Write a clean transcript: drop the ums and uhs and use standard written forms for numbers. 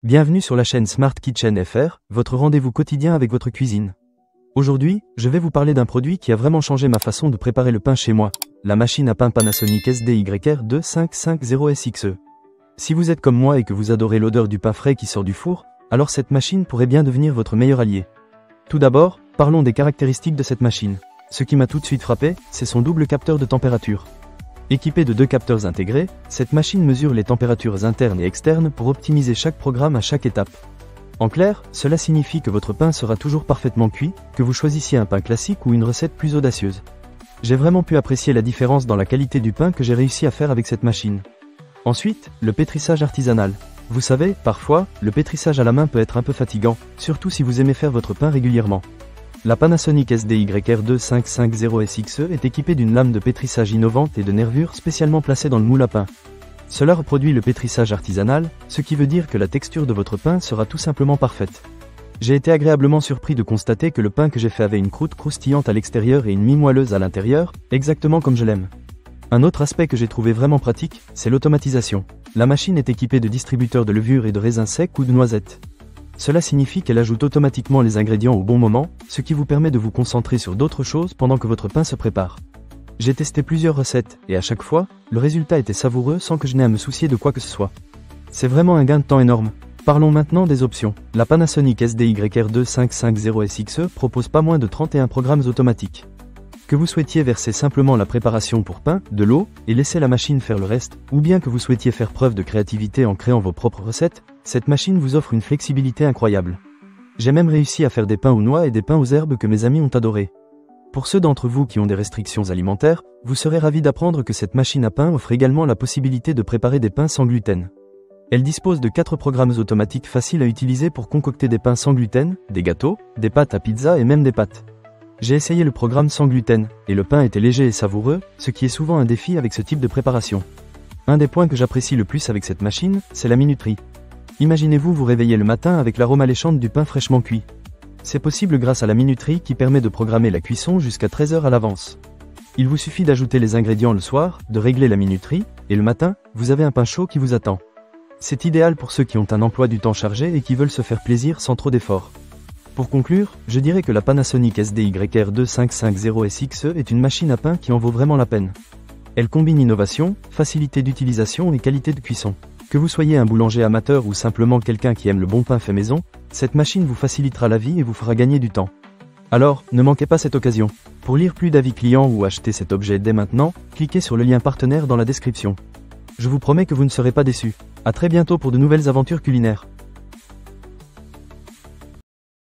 Bienvenue sur la chaîne Smart Kitchen FR, votre rendez-vous quotidien avec votre cuisine. Aujourd'hui, je vais vous parler d'un produit qui a vraiment changé ma façon de préparer le pain chez moi, la machine à pain Panasonic SDYR2550SXE. Si vous êtes comme moi et que vous adorez l'odeur du pain frais qui sort du four, alors cette machine pourrait bien devenir votre meilleur allié. Tout d'abord, parlons des caractéristiques de cette machine. Ce qui m'a tout de suite frappé, c'est son double capteur de température. Équipée de 2 capteurs intégrés, cette machine mesure les températures internes et externes pour optimiser chaque programme à chaque étape. En clair, cela signifie que votre pain sera toujours parfaitement cuit, que vous choisissiez un pain classique ou une recette plus audacieuse. J'ai vraiment pu apprécier la différence dans la qualité du pain que j'ai réussi à faire avec cette machine. Ensuite, le pétrissage artisanal. Vous savez, parfois, le pétrissage à la main peut être un peu fatigant, surtout si vous aimez faire votre pain régulièrement. La Panasonic SDYR2550SXE est équipée d'une lame de pétrissage innovante et de nervures spécialement placées dans le moule à pain. Cela reproduit le pétrissage artisanal, ce qui veut dire que la texture de votre pain sera tout simplement parfaite. J'ai été agréablement surpris de constater que le pain que j'ai fait avait une croûte croustillante à l'extérieur et une mie moelleuse à l'intérieur, exactement comme je l'aime. Un autre aspect que j'ai trouvé vraiment pratique, c'est l'automatisation. La machine est équipée de distributeurs de levure et de raisins secs ou de noisettes. Cela signifie qu'elle ajoute automatiquement les ingrédients au bon moment, ce qui vous permet de vous concentrer sur d'autres choses pendant que votre pain se prépare. J'ai testé plusieurs recettes, et à chaque fois, le résultat était savoureux sans que je n'aie à me soucier de quoi que ce soit. C'est vraiment un gain de temps énorme. Parlons maintenant des options. La Panasonic SDYR2550SXE propose pas moins de 31 programmes automatiques. Que vous souhaitiez verser simplement la préparation pour pain, de l'eau, et laisser la machine faire le reste, ou bien que vous souhaitiez faire preuve de créativité en créant vos propres recettes, cette machine vous offre une flexibilité incroyable. J'ai même réussi à faire des pains aux noix et des pains aux herbes que mes amis ont adoré. Pour ceux d'entre vous qui ont des restrictions alimentaires, vous serez ravis d'apprendre que cette machine à pain offre également la possibilité de préparer des pains sans gluten. Elle dispose de 4 programmes automatiques faciles à utiliser pour concocter des pains sans gluten, des gâteaux, des pâtes à pizza et même des pâtes. J'ai essayé le programme sans gluten, et le pain était léger et savoureux, ce qui est souvent un défi avec ce type de préparation. Un des points que j'apprécie le plus avec cette machine, c'est la minuterie. Imaginez-vous vous réveiller le matin avec l'arôme alléchant du pain fraîchement cuit. C'est possible grâce à la minuterie qui permet de programmer la cuisson jusqu'à 13 heures à l'avance. Il vous suffit d'ajouter les ingrédients le soir, de régler la minuterie, et le matin, vous avez un pain chaud qui vous attend. C'est idéal pour ceux qui ont un emploi du temps chargé et qui veulent se faire plaisir sans trop d'efforts. Pour conclure, je dirais que la Panasonic SDYR2550SXE est une machine à pain qui en vaut vraiment la peine. Elle combine innovation, facilité d'utilisation et qualité de cuisson. Que vous soyez un boulanger amateur ou simplement quelqu'un qui aime le bon pain fait maison, cette machine vous facilitera la vie et vous fera gagner du temps. Alors, ne manquez pas cette occasion. Pour lire plus d'avis clients ou acheter cet objet dès maintenant, cliquez sur le lien partenaire dans la description. Je vous promets que vous ne serez pas déçus. À très bientôt pour de nouvelles aventures culinaires.